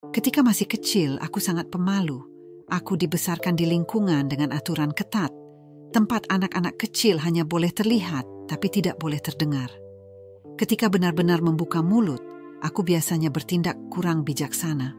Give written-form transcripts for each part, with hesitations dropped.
Ketika masih kecil, aku sangat pemalu. Aku dibesarkan di lingkungan dengan aturan ketat, tempat anak-anak kecil hanya boleh terlihat tapi tidak boleh terdengar. Ketika benar-benar membuka mulut, aku biasanya bertindak kurang bijaksana.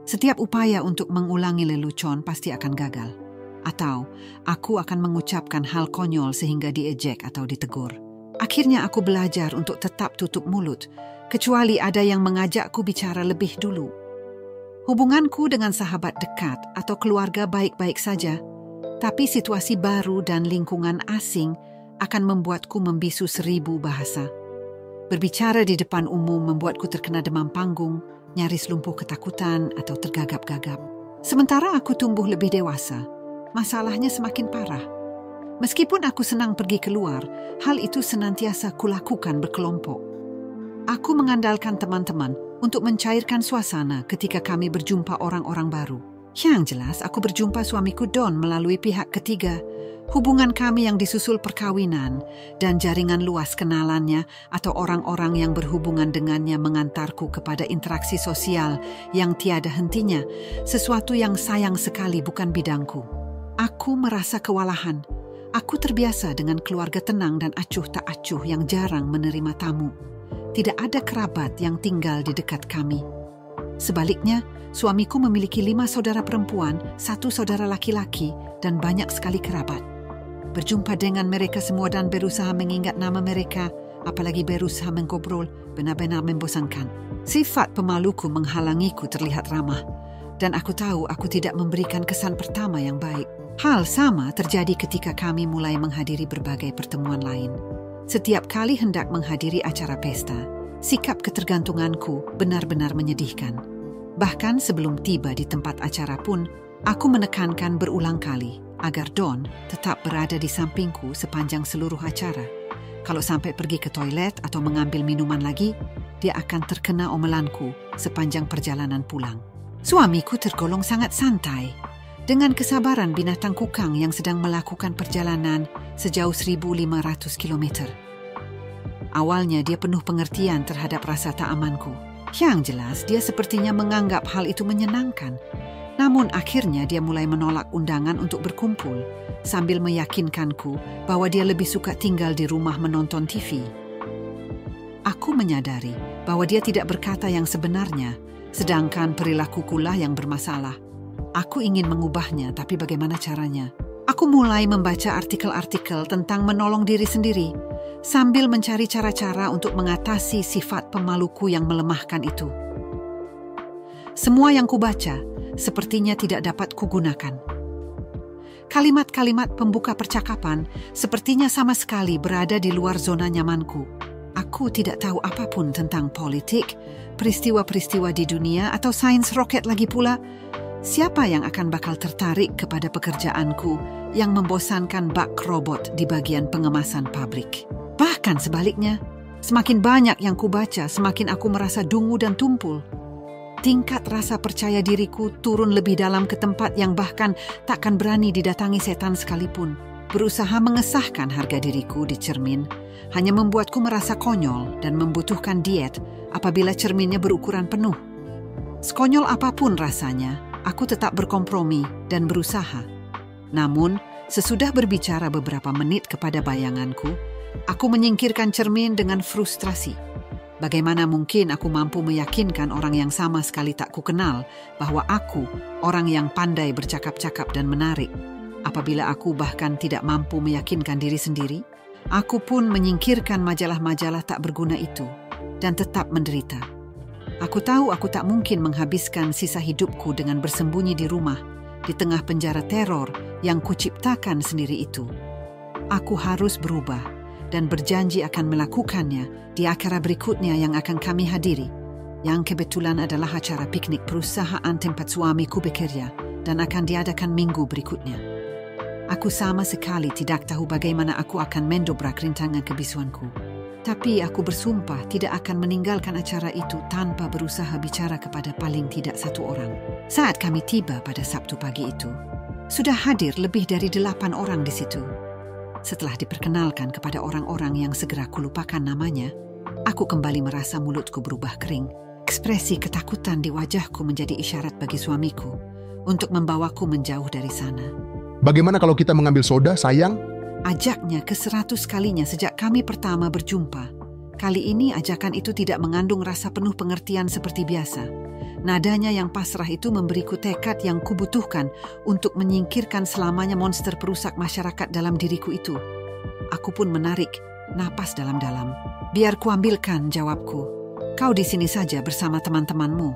Setiap upaya untuk mengulangi lelucon pasti akan gagal. Atau aku akan mengucapkan hal konyol sehingga diejek atau ditegur. Akhirnya aku belajar untuk tetap tutup mulut, kecuali ada yang mengajakku bicara lebih dulu. Hubunganku dengan sahabat dekat atau keluarga baik-baik saja, tapi situasi baru dan lingkungan asing akan membuatku membisu 1000 bahasa. Berbicara di depan umum membuatku terkena demam panggung, nyaris lumpuh ketakutan atau tergagap-gagap. Sementara aku tumbuh lebih dewasa, masalahnya semakin parah. Meskipun aku senang pergi keluar, hal itu senantiasa kulakukan berkelompok. Aku mengandalkan teman-teman untuk mencairkan suasana ketika kami berjumpa orang-orang baru. Yang jelas, aku berjumpa suamiku Don melalui pihak ketiga. Hubungan kami yang disusul perkawinan dan jaringan luas kenalannya atau orang-orang yang berhubungan dengannya mengantarku kepada interaksi sosial yang tiada hentinya, sesuatu yang sayang sekali bukan bidangku. Aku merasa kewalahan. Aku terbiasa dengan keluarga tenang dan acuh tak acuh yang jarang menerima tamu. Tidak ada kerabat yang tinggal di dekat kami. Sebaliknya, suamiku memiliki 5 saudara perempuan, 1 saudara laki-laki, dan banyak sekali kerabat. Berjumpa dengan mereka semua dan berusaha mengingat nama mereka, apalagi berusaha mengobrol, benar-benar membosankan. Sifat pemaluku menghalangiku terlihat ramah, dan aku tahu aku tidak memberikan kesan pertama yang baik. Hal sama terjadi ketika kami mulai menghadiri berbagai pertemuan lain. Setiap kali hendak menghadiri acara pesta, sikap ketergantunganku benar-benar menyedihkan. Bahkan sebelum tiba di tempat acara pun, aku menekankan berulang kali agar Don tetap berada di sampingku sepanjang seluruh acara. Kalau sampai pergi ke toilet atau mengambil minuman lagi, dia akan terkena omelanku sepanjang perjalanan pulang. Suamiku tergolong sangat santai, dengan kesabaran binatang kukang yang sedang melakukan perjalanan sejauh 1.500 km. Awalnya dia penuh pengertian terhadap rasa tak amanku. Yang jelas dia sepertinya menganggap hal itu menyenangkan. Namun akhirnya dia mulai menolak undangan untuk berkumpul, sambil meyakinkanku bahwa dia lebih suka tinggal di rumah menonton TV. Aku menyadari bahwa dia tidak berkata yang sebenarnya, sedangkan perilakukulah yang bermasalah. Aku ingin mengubahnya, tapi bagaimana caranya? Aku mulai membaca artikel-artikel tentang menolong diri sendiri, sambil mencari cara-cara untuk mengatasi sifat pemaluku yang melemahkan itu. Semua yang kubaca sepertinya tidak dapat kugunakan. Kalimat-kalimat pembuka percakapan sepertinya sama sekali berada di luar zona nyamanku. Aku tidak tahu apapun tentang politik, peristiwa-peristiwa di dunia, atau sains roket lagi pula. Siapa yang akan bakal tertarik kepada pekerjaanku yang membosankan bak robot di bagian pengemasan pabrik? Bahkan sebaliknya, semakin banyak yang kubaca, semakin aku merasa dungu dan tumpul. Tingkat rasa percaya diriku turun lebih dalam ke tempat yang bahkan takkan berani didatangi setan sekalipun. Berusaha mengesahkan harga diriku di cermin hanya membuatku merasa konyol dan membutuhkan diet apabila cerminnya berukuran penuh. Sekonyol apapun rasanya, aku tetap berkompromi dan berusaha. Namun, sesudah berbicara beberapa menit kepada bayanganku, aku menyingkirkan cermin dengan frustrasi. Bagaimana mungkin aku mampu meyakinkan orang yang sama sekali tak kukenal bahwa aku orang yang pandai bercakap-cakap dan menarik? Apabila aku bahkan tidak mampu meyakinkan diri sendiri, aku pun menyingkirkan majalah-majalah tak berguna itu dan tetap menderita. Aku tahu aku tak mungkin menghabiskan sisa hidupku dengan bersembunyi di rumah, di tengah penjara teror yang kuciptakan sendiri itu. Aku harus berubah dan berjanji akan melakukannya di acara berikutnya yang akan kami hadiri, yang kebetulan adalah acara piknik perusahaan tempat suamiku bekerja dan akan diadakan minggu berikutnya. Aku sama sekali tidak tahu bagaimana aku akan mendobrak rintangan kebisuanku. Tapi aku bersumpah tidak akan meninggalkan acara itu tanpa berusaha bicara kepada paling tidak 1 orang. Saat kami tiba pada Sabtu pagi itu, sudah hadir lebih dari 8 orang di situ. Setelah diperkenalkan kepada orang-orang yang segera kulupakan namanya, aku kembali merasa mulutku berubah kering. Ekspresi ketakutan di wajahku menjadi isyarat bagi suamiku untuk membawaku menjauh dari sana. Bagaimana kalau kita mengambil soda, sayang? Ajaknya ke 100 kalinya sejak kami pertama berjumpa. Kali ini ajakan itu tidak mengandung rasa penuh pengertian seperti biasa. Nadanya yang pasrah itu memberiku tekad yang kubutuhkan untuk menyingkirkan selamanya monster perusak masyarakat dalam diriku itu. Aku pun menarik napas dalam-dalam. Biar kuambilkan, jawabku. Kau di sini saja bersama teman-temanmu.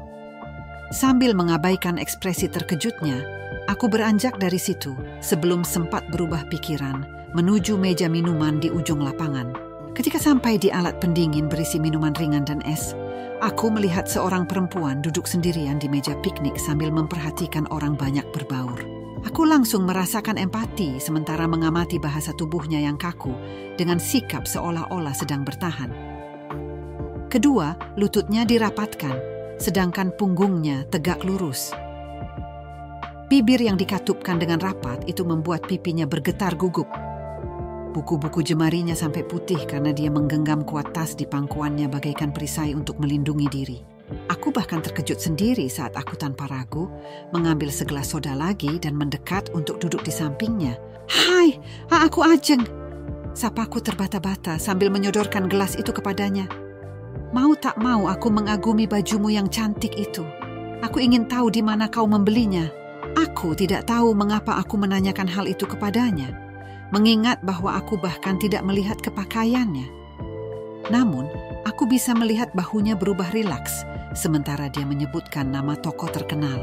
Sambil mengabaikan ekspresi terkejutnya, aku beranjak dari situ sebelum sempat berubah pikiran menuju meja minuman di ujung lapangan. Ketika sampai di alat pendingin berisi minuman ringan dan es, aku melihat seorang perempuan duduk sendirian di meja piknik sambil memperhatikan orang banyak berbaur. Aku langsung merasakan empati sementara mengamati bahasa tubuhnya yang kaku dengan sikap seolah-olah sedang bertahan. Kedua, lututnya dirapatkan, sedangkan punggungnya tegak lurus. Bibir yang dikatupkan dengan rapat itu membuat pipinya bergetar gugup. Buku-buku jemarinya sampai putih karena dia menggenggam kuat tas di pangkuannya bagaikan perisai untuk melindungi diri. Aku bahkan terkejut sendiri saat aku tanpa ragu mengambil segelas soda lagi dan mendekat untuk duduk di sampingnya. "Hai, aku Ajeng," sapaku terbata-bata sambil menyodorkan gelas itu kepadanya. Mau tak mau aku mengagumi bajumu yang cantik itu. Aku ingin tahu di mana kau membelinya. Aku tidak tahu mengapa aku menanyakan hal itu kepadanya, mengingat bahwa aku bahkan tidak melihat kepakaiannya. Namun, aku bisa melihat bahunya berubah rilaks, sementara dia menyebutkan nama tokoh terkenal.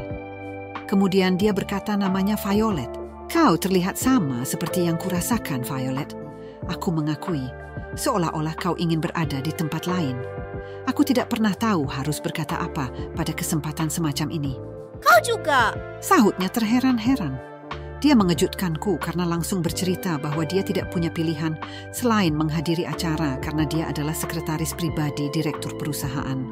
Kemudian dia berkata namanya Violet. "Kau terlihat sama seperti yang kurasakan, Violet." Aku mengakui, seolah-olah kau ingin berada di tempat lain. Aku tidak pernah tahu harus berkata apa pada kesempatan semacam ini. "Kau juga?" sahutnya terheran-heran. Dia mengejutkanku karena langsung bercerita bahwa dia tidak punya pilihan selain menghadiri acara karena dia adalah sekretaris pribadi direktur perusahaan.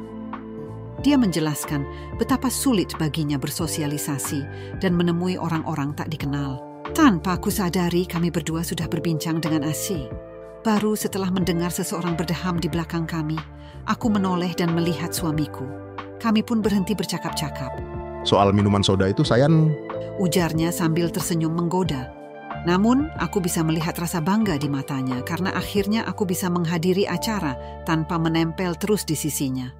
Dia menjelaskan betapa sulit baginya bersosialisasi dan menemui orang-orang tak dikenal. Tanpa aku sadari, kami berdua sudah berbincang dengan asik. Baru setelah mendengar seseorang berdeham di belakang kami, aku menoleh dan melihat suamiku. Kami pun berhenti bercakap-cakap. Soal minuman soda itu, sayang, ujarnya sambil tersenyum menggoda. Namun, aku bisa melihat rasa bangga di matanya karena akhirnya aku bisa menghadiri acara tanpa menempel terus di sisinya.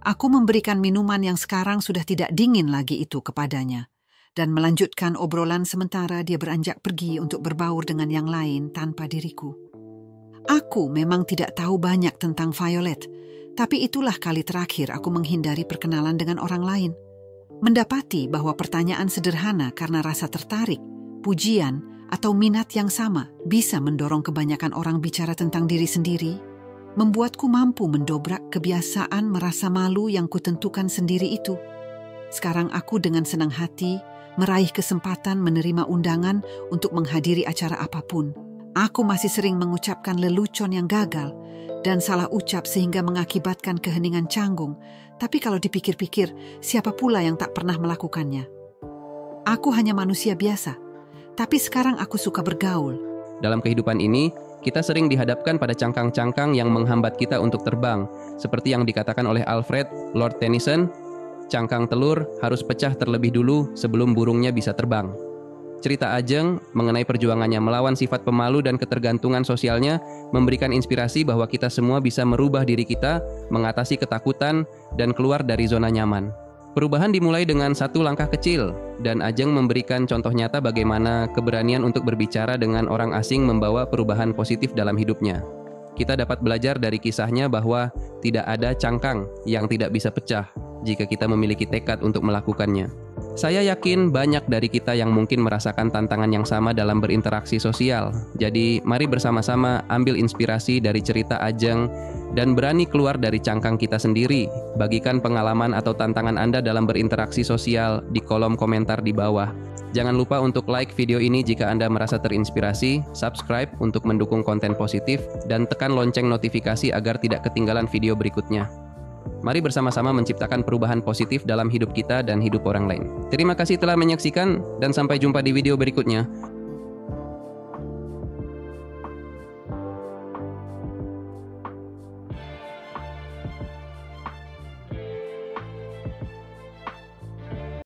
Aku memberikan minuman yang sekarang sudah tidak dingin lagi itu kepadanya dan melanjutkan obrolan sementara dia beranjak pergi untuk berbaur dengan yang lain tanpa diriku. Aku memang tidak tahu banyak tentang Violet, tapi itulah kali terakhir aku menghindari perkenalan dengan orang lain. Mendapati bahwa pertanyaan sederhana karena rasa tertarik, pujian, atau minat yang sama bisa mendorong kebanyakan orang bicara tentang diri sendiri, membuatku mampu mendobrak kebiasaan merasa malu yang kutentukan sendiri itu. Sekarang aku dengan senang hati meraih kesempatan menerima undangan untuk menghadiri acara apapun. Aku masih sering mengucapkan lelucon yang gagal dan salah ucap sehingga mengakibatkan keheningan canggung. Tapi kalau dipikir-pikir, siapa pula yang tak pernah melakukannya? Aku hanya manusia biasa, tapi sekarang aku suka bergaul. Dalam kehidupan ini, kita sering dihadapkan pada cangkang-cangkang yang menghambat kita untuk terbang. Seperti yang dikatakan oleh Alfred Lord Tennyson, cangkang telur harus pecah terlebih dulu sebelum burungnya bisa terbang. Cerita Ajeng mengenai perjuangannya melawan sifat pemalu dan ketergantungan sosialnya memberikan inspirasi bahwa kita semua bisa merubah diri kita, mengatasi ketakutan, dan keluar dari zona nyaman. Perubahan dimulai dengan satu langkah kecil, dan Ajeng memberikan contoh nyata bagaimana keberanian untuk berbicara dengan orang asing membawa perubahan positif dalam hidupnya. Kita dapat belajar dari kisahnya bahwa tidak ada cangkang yang tidak bisa pecah jika kita memiliki tekad untuk melakukannya. Saya yakin banyak dari kita yang mungkin merasakan tantangan yang sama dalam berinteraksi sosial. Jadi, mari bersama-sama ambil inspirasi dari cerita Ajeng dan berani keluar dari cangkang kita sendiri. Bagikan pengalaman atau tantangan Anda dalam berinteraksi sosial di kolom komentar di bawah. Jangan lupa untuk like video ini jika Anda merasa terinspirasi, subscribe untuk mendukung konten positif, dan tekan lonceng notifikasi agar tidak ketinggalan video berikutnya. Mari bersama-sama menciptakan perubahan positif dalam hidup kita dan hidup orang lain. Terima kasih telah menyaksikan dan sampai jumpa di video berikutnya.